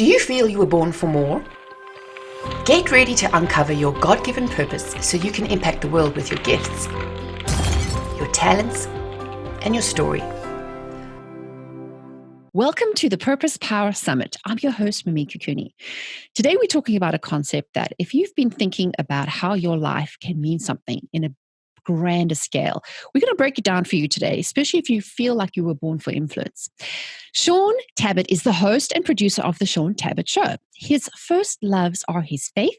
Do you feel you were born for more? Get ready to uncover your God-given purpose so you can impact the world with your gifts, your talents, and your story. Welcome to the Purpose Power Summit. I'm your host, Mimika Cooney. Today we're talking about a concept that if you've been thinking about how your life can mean something in a grander scale, we're going to break it down for you today, especially if you feel like you were born for influence. Shaun Tabatt is the host and producer of the Shaun Tabatt Show. His first loves are his faith,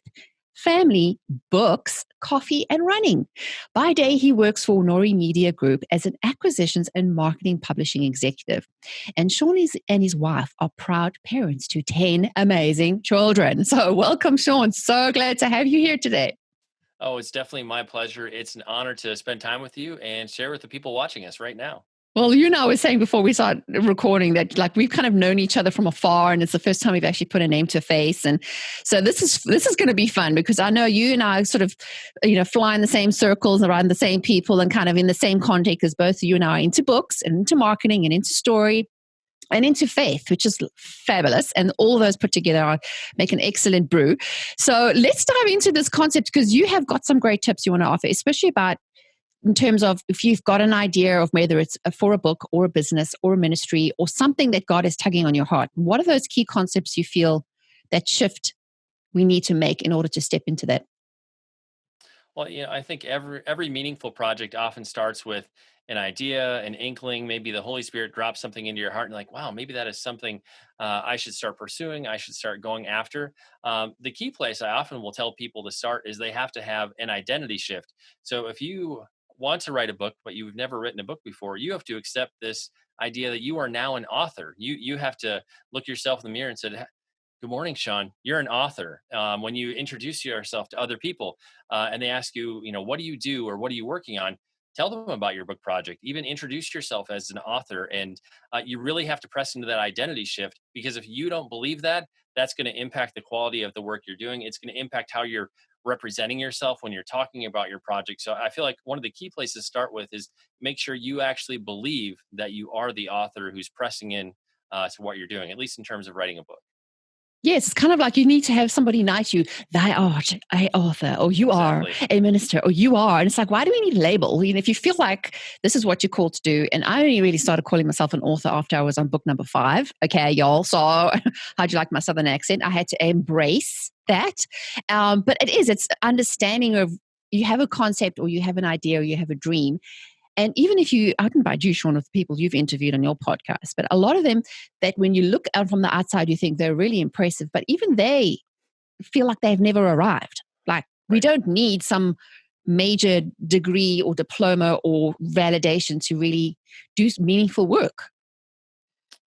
family, books, coffee, and running. By day, he works for Nori Media Group as an acquisitions and marketing publishing executive. And Shaun and his wife are proud parents to 10 amazing children. So welcome, Shaun. So glad to have you here today. Oh, it's definitely my pleasure. It's an honor to spend time with you and share with the people watching us right now. Well, you and I were saying before we started recording that like we've kind of known each other from afar, and it's the first time we've actually put a name to a face. And so this is going to be fun because I know you and I sort of, fly in the same circles around the same people and kind of in the same context, because both you and I are into books and into marketing and into story and into faith, which is fabulous. And all those put together make an excellent brew. So let's dive into this concept because you have got some great tips you want to offer, especially about in terms of if you've got an idea of whether it's for a book or a business or a ministry or something that God is tugging on your heart. What are those key concepts you feel that shift we need to make in order to step into that? Well, I think every meaningful project often starts with an idea, an inkling. Maybe the Holy Spirit drops something into your heart, and you're like, wow, maybe that is something I should start pursuing. I should start going after. The key place I often will tell people to start is they have to have an identity shift. So if you want to write a book, but you've never written a book before, you have to accept this idea that you are now an author. You have to look yourself in the mirror and say, good morning, Shaun. You're an author. When you introduce yourself to other people and they ask you, what do you do or what are you working on? Tell them about your book project. Even introduce yourself as an author. And you really have to press into that identity shift because if you don't believe that, that's going to impact the quality of the work you're doing. It's going to impact how you're representing yourself when you're talking about your project. So I feel like one of the key places to start with is make sure you actually believe that you are the author who's pressing in to what you're doing, at least in terms of writing a book. Yes, it's kind of like you need to have somebody knight you, thy art, a author, or you are Exactly. a minister, or you are. And it's like, why do we need a label? If you feel like this is what you're called to do, and I only really started calling myself an author after I was on book number 5. Okay, y'all. So how'd you like my Southern accent? I had to embrace that. But it's understanding of you have a concept or you have an idea or you have a dream. And even if I can buy you, Shaun, of the people you've interviewed on your podcast, but a lot of them that when you look out from the outside, you think they're really impressive, but even they feel like they've never arrived. Like we Right. don't need some major degree or diploma or validation to really do meaningful work.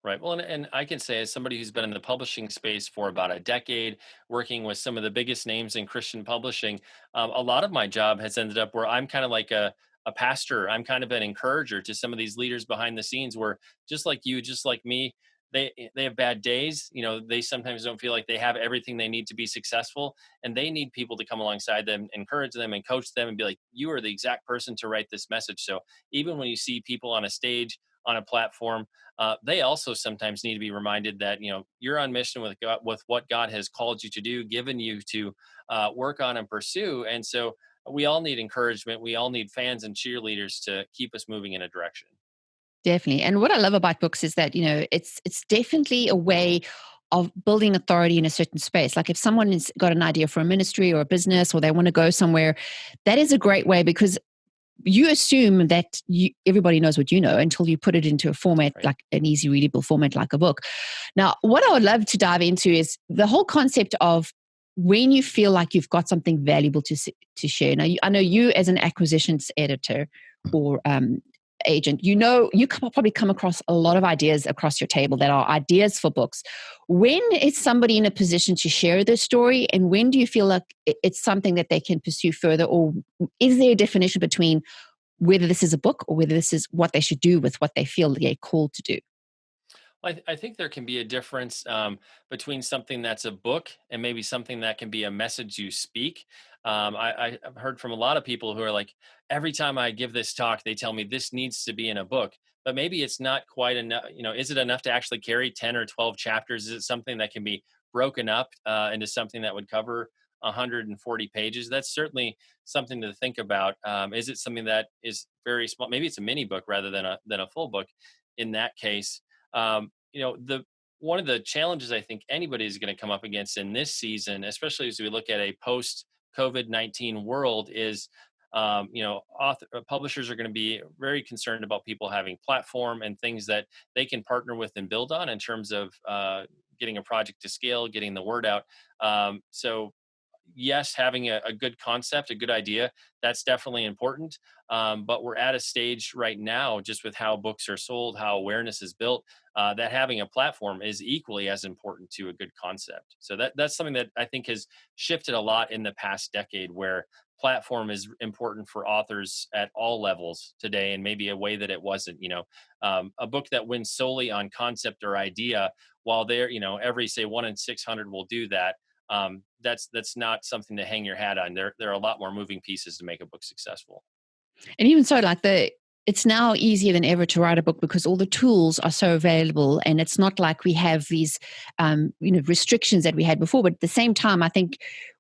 Right. Well, and I can say, as somebody who's been in the publishing space for about a decade, working with some of the biggest names in Christian publishing, a lot of my job has ended up where I'm kind of like a pastor. I'm kind of an encourager to some of these leaders behind the scenes where, just like you, just like me, they have bad days. They sometimes don't feel like they have everything they need to be successful, and they need people to come alongside them, encourage them, and coach them, and be like, "You are the exact person to write this message." So even when you see people on a stage, on a platform, they also sometimes need to be reminded that you're on mission with God, with what God has called you to do, given you to work on and pursue. And so we all need encouragement. We all need fans and cheerleaders to keep us moving in a direction. Definitely. And what I love about books is that, it's definitely a way of building authority in a certain space. Like if someone has got an idea for a ministry or a business or they want to go somewhere, that is a great way because you assume that everybody knows what you know until you put it into a format, Right. like an easy readable format like a book. Now, what I would love to dive into is the whole concept of when you feel like you've got something valuable to share. Now, I know you as an acquisitions editor or agent, probably come across a lot of ideas across your table that are ideas for books. When is somebody in a position to share their story, and when do you feel like it's something that they can pursue further, or is there a definition between whether this is a book or whether this is what they should do with what they feel they're called to do? I think there can be a difference between something that's a book and maybe something that can be a message you speak. I've heard from a lot of people who are like, every time I give this talk, they tell me this needs to be in a book, but maybe it's not quite enough. Is it enough to actually carry 10 or 12 chapters? Is it something that can be broken up into something that would cover 140 pages? That's certainly something to think about. Is it something that is very small? Maybe it's a mini book rather than a full book. In that case, the one of the challenges I think anybody is going to come up against in this season, especially as we look at a post COVID-19 world, is publishers are going to be very concerned about people having platform and things that they can partner with and build on in terms of getting a project to scale, getting the word out. So yes, having a good concept, a good idea, that's definitely important. But we're at a stage right now, just with how books are sold, how awareness is built, that having a platform is equally as important to a good concept. So that's something that I think has shifted a lot in the past decade, where platform is important for authors at all levels today, and maybe a way that it wasn't. A book that wins solely on concept or idea, while there, every say 1 in 600 will do that, that's not something to hang your hat on. There are a lot more moving pieces to make a book successful. And even so, it's now easier than ever to write a book because all the tools are so available, and it's not like we have these, restrictions that we had before. But at the same time, I think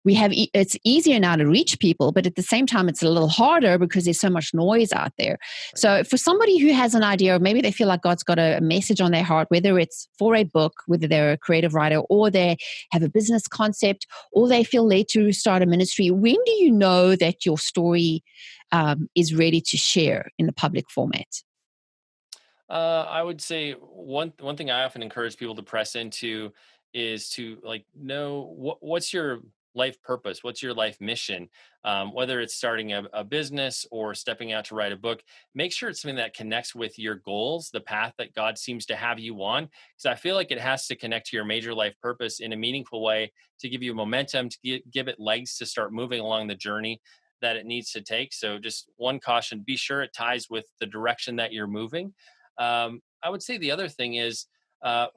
it's easier now to reach people, but at the same time, it's a little harder because there's so much noise out there. Right. So for somebody who has an idea, or maybe they feel like God's got a message on their heart, whether it's for a book, whether they're a creative writer, or they have a business concept, or they feel led to start a ministry, when do you know that your story is ready to share in the public format? I would say one thing I often encourage people to press into is to know what's your life purpose, what's your life mission, whether it's starting a business or stepping out to write a book. Make sure it's something that connects with your goals, the path that God seems to have you on, because I feel like it has to connect to your major life purpose in a meaningful way to give you momentum, to give it legs to start moving along the journey that it needs to take. So just one caution: be sure it ties with the direction that you're moving. I would say the other thing is,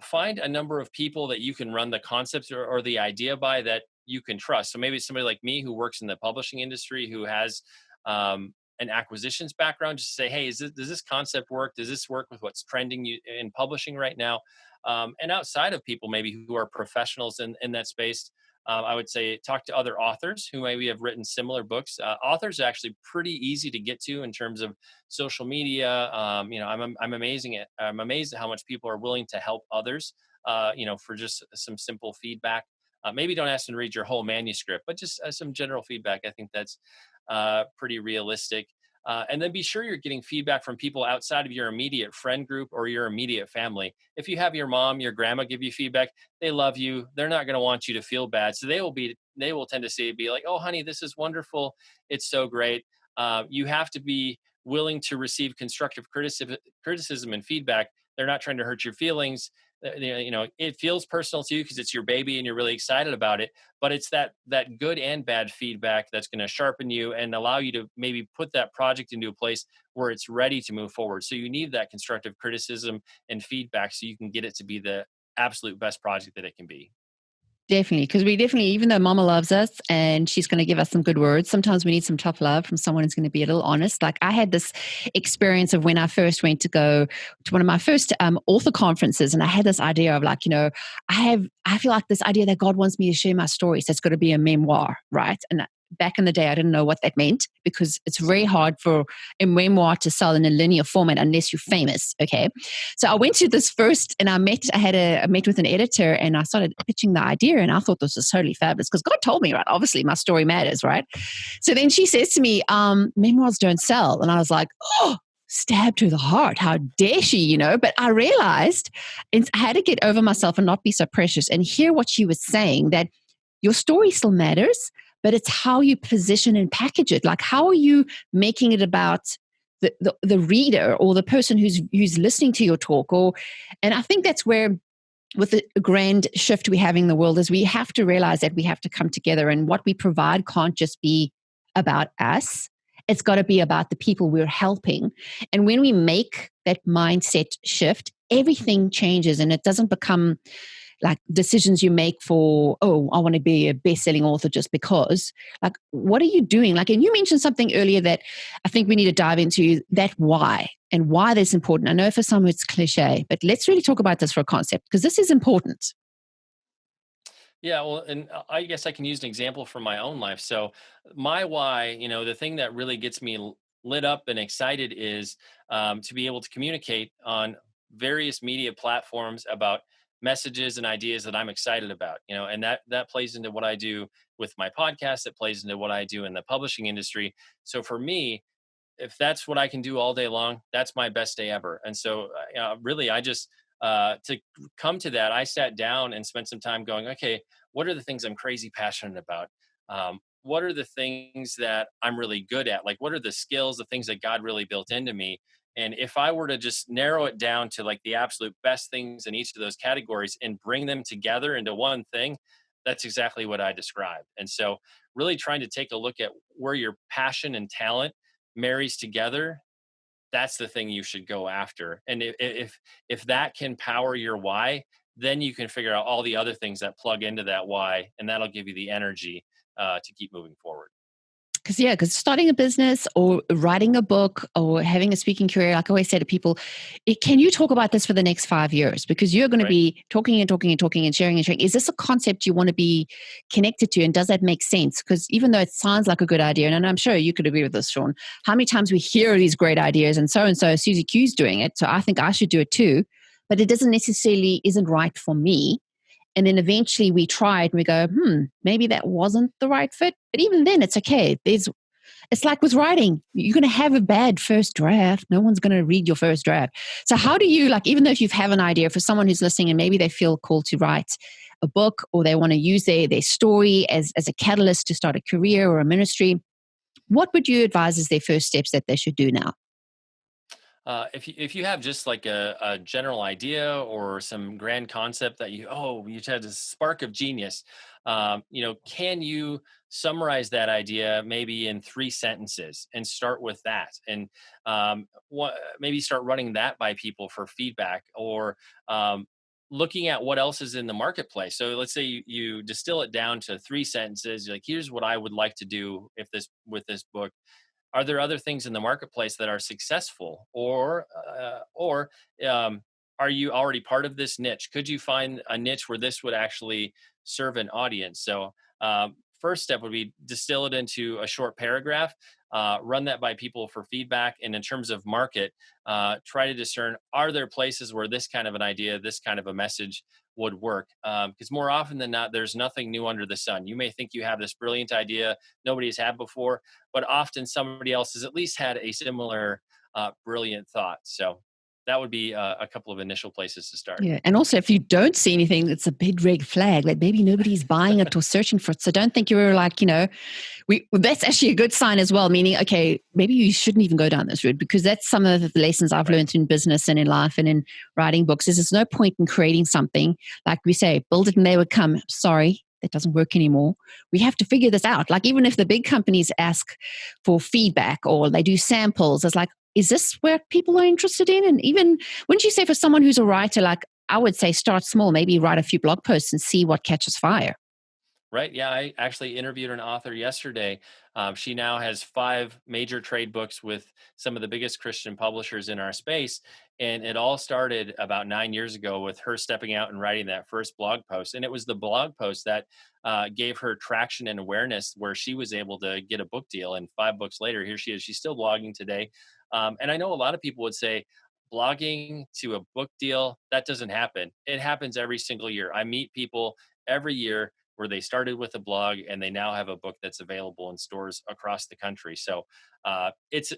find a number of people that you can run the concepts or the idea by, that you can trust. So maybe somebody like me who works in the publishing industry, who has an acquisitions background, just say, hey, does this concept work? Does this work with what's trending in publishing right now? And outside of people maybe who are professionals in that space, I would say talk to other authors who maybe have written similar books. Authors are actually pretty easy to get to in terms of social media. I'm amazed at how much people are willing to help others. For just some simple feedback. Maybe don't ask them to read your whole manuscript, but just some general feedback. I think that's pretty realistic. And then be sure you're getting feedback from people outside of your immediate friend group or your immediate family. If you have your mom, your grandma give you feedback, they love you. They're not going to want you to feel bad. So they will tend to be like, oh, honey, this is wonderful. It's so great. You have to be willing to receive constructive criticism and feedback. They're not trying to hurt your feelings. It feels personal to you because it's your baby and you're really excited about it, but it's that good and bad feedback that's going to sharpen you and allow you to maybe put that project into a place where it's ready to move forward. So you need that constructive criticism and feedback so you can get it to be the absolute best project that it can be. Definitely, because even though mama loves us and she's going to give us some good words, sometimes we need some tough love from someone who's going to be a little honest. Like I had this experience of when I first went to go to one of my first author conferences, and I had this idea of I feel like this idea that God wants me to share my story. So it's got to be a memoir, right? And back in the day, I didn't know what that meant because it's very hard for a memoir to sell in a linear format unless you're famous. Okay. So I went to this first and I met with an editor and I started pitching the idea and I thought this was totally fabulous because God told me, right? Obviously my story matters, right? So then she says to me, memoirs don't sell. And I was like, oh, stabbed to the heart. How dare she, But I realized I had to get over myself and not be so precious and hear what she was saying, that your story still matters, but it's how you position and package it. Like, how are you making it about the reader or the person who's listening to your talk? And I think that's where, with the grand shift we have in the world, is we have to realize that we have to come together, and what we provide can't just be about us. It's got to be about the people we're helping. And when we make that mindset shift, everything changes and it doesn't become like decisions you make for, oh, I want to be a best-selling author just because. Like, what are you doing? Like, and you mentioned something earlier that I think we need to dive into, that why and why that's important. I know for some it's cliche, but let's really talk about this for a concept, because this is important. Yeah, well, and I guess I can use an example from my own life. So, my why, the thing that really gets me lit up and excited is to be able to communicate on various media platforms about messages and ideas that I'm excited about. And that plays into what I do with my podcast. It plays into what I do in the publishing industry. So, for me, if that's what I can do all day long, that's my best day ever. And so, really, I just to come to that, I sat down and spent some time going, okay, what are the things I'm crazy passionate about? What are the things that I'm really good at? Like, what are the skills, the things that God really built into me? And if I were to just narrow it down to like the absolute best things in each of those categories and bring them together into one thing, that's exactly what I described. And so, really trying to take a look at where your passion and talent marries together, that's the thing you should go after. And if that can power your why, then you can figure out all the other things that plug into that why, and that'll give you the energy to keep moving forward. Because starting a business or writing a book or having a speaking career, like I always say to people, can you talk about this for the next 5 years? Because you're going to Right. be talking and talking and talking and sharing and sharing. Is this a concept you want to be connected to? And does that make sense? Because even though it sounds like a good idea, and I'm sure you could agree with this, Shaun, how many times we hear these great ideas and so Susie Q's doing it, so I think I should do it too. But it doesn't necessarily isn't right for me. And then eventually we try it and we go, maybe that wasn't the right fit. But even then, it's okay. It's like with writing, you're going to have a bad first draft. No one's going to read your first draft. So how do you, like, even though if you have an idea for someone who's listening and maybe they feel called to write a book or they want to use their story as a catalyst to start a career or a ministry, what would you advise as their first steps that they should do now? If you have just like a general idea or some grand concept that you just had this spark of genius, can you summarize that idea maybe in 3 sentences and start with that, and maybe start running that by people for feedback, or looking at what else is in the marketplace. So let's say you distill it down to 3 sentences. You're like, here's what I would like to do if this with this book. Are there other things in the marketplace that are successful, or are you already part of this niche? Could you find a niche where this would actually serve an audience? So first step would be distill it into a short paragraph, run that by people for feedback, and in terms of market, try to discern, are there places where this kind of an idea, this kind of a message would work? Because more often than not, there's nothing new under the sun. You may think you have this brilliant idea nobody's had before, but often somebody else has at least had a similar brilliant thought. So that would be a couple of initial places to start. Yeah. And also, if you don't see anything, it's a big red flag. Like maybe nobody's buying it or searching for it. So don't think you're like, that's actually a good sign as well, meaning, okay, maybe you shouldn't even go down this route, because that's some of the lessons I've learned in business and in life and in writing books is there's no point in creating something. Like we say, build it and they would come. Sorry, that doesn't work anymore. We have to figure this out. Like even if the big companies ask for feedback or they do samples, it's like, is this where people are interested in? And even, wouldn't you say for someone who's a writer, like I would say start small, maybe write a few blog posts and see what catches fire. Right. Yeah. I actually interviewed an author yesterday. She now has 5 major trade books with some of the biggest Christian publishers in our space. And it all started about 9 years ago with her stepping out and writing that first blog post. And it was the blog post that gave her traction and awareness where she was able to get a book deal. And 5 books later, here she is. She's still blogging today. And I know a lot of people would say, blogging to a book deal, that doesn't happen. It happens every single year. I meet people every year where they started with a blog and they now have a book that's available in stores across the country. So it's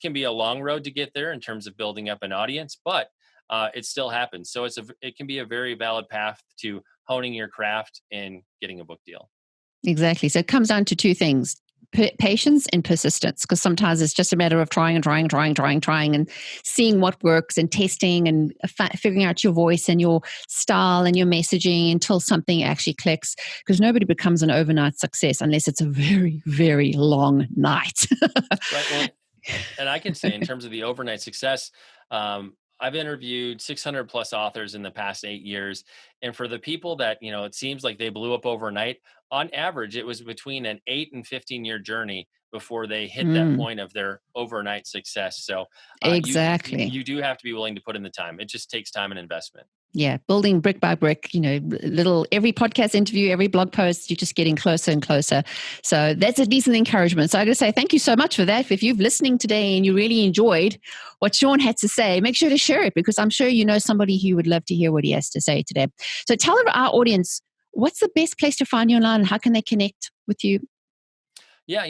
can be a long road to get there in terms of building up an audience, but it still happens. So it can be a very valid path to honing your craft and getting a book deal. Exactly. So it comes down to two things: patience and persistence, because sometimes it's just a matter of trying and trying and trying, trying, trying, and seeing what works and testing and figuring out your voice and your style and your messaging until something actually clicks, because nobody becomes an overnight success unless it's a very, very long night. Right. Well, and I can say in terms of the overnight success, I've interviewed 600 plus authors in the past 8 years. And for the people that, it seems like they blew up overnight, on average, it was between an 8 and 15 year journey before they hit that Mm, point of their overnight success. So exactly. you do have to be willing to put in the time. It just takes time and investment. Yeah, building brick by brick, little every podcast interview, every blog post, you're just getting closer and closer. So that's at least an encouragement. So I got to say thank you so much for that. If you've listening today and you really enjoyed what Shaun had to say, make sure to share it because I'm sure you know somebody who would love to hear what he has to say today. So tell our audience, what's the best place to find you online and how can they connect with you? Yeah,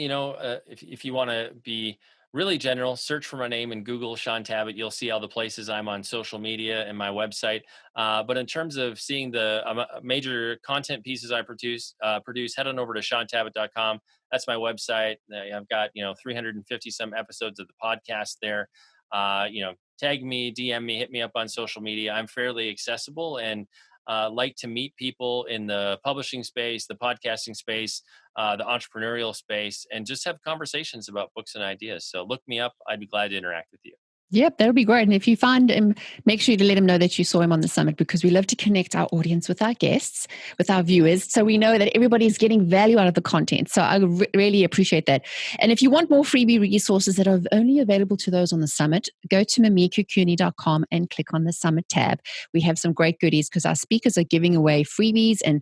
if you want to be really general, search for my name in Google, Shaun Tabatt. You'll see all the places I'm on social media and my website. But in terms of seeing the major content pieces I produce, head on over to shauntabatt.com. That's my website. I've got 350 some episodes of the podcast there. Tag me, DM me, hit me up on social media. I'm fairly accessible and like to meet people in the publishing space, the podcasting space, the entrepreneurial space, and just have conversations about books and ideas. So look me up. I'd be glad to interact with you. Yep, that'll be great. And if you find him, make sure to let him know that you saw him on the summit because we love to connect our audience with our guests, with our viewers. So we know that everybody's getting value out of the content. So I really appreciate that. And if you want more freebie resources that are only available to those on the summit, go to mimikacooney.com and click on the summit tab. We have some great goodies because our speakers are giving away freebies and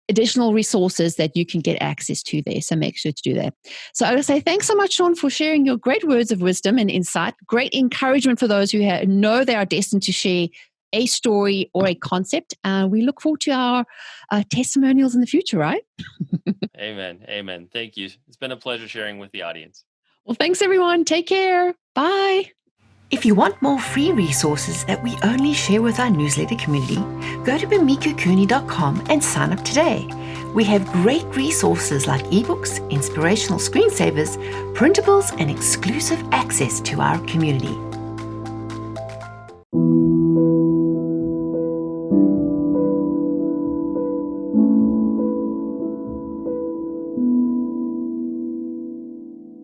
additional resources that you can get access to there. So make sure to do that. So I would say thanks so much, Shaun, for sharing your great words of wisdom and insight. Great encouragement for those who know they are destined to share a story or a concept. We look forward to our testimonials in the future, right? Amen. Amen. Thank you. It's been a pleasure sharing with the audience. Well, thanks, everyone. Take care. Bye. If you want more free resources that we only share with our newsletter community, go to mimikacooney.com and sign up today. We have great resources like ebooks, inspirational screensavers, printables, and exclusive access to our community.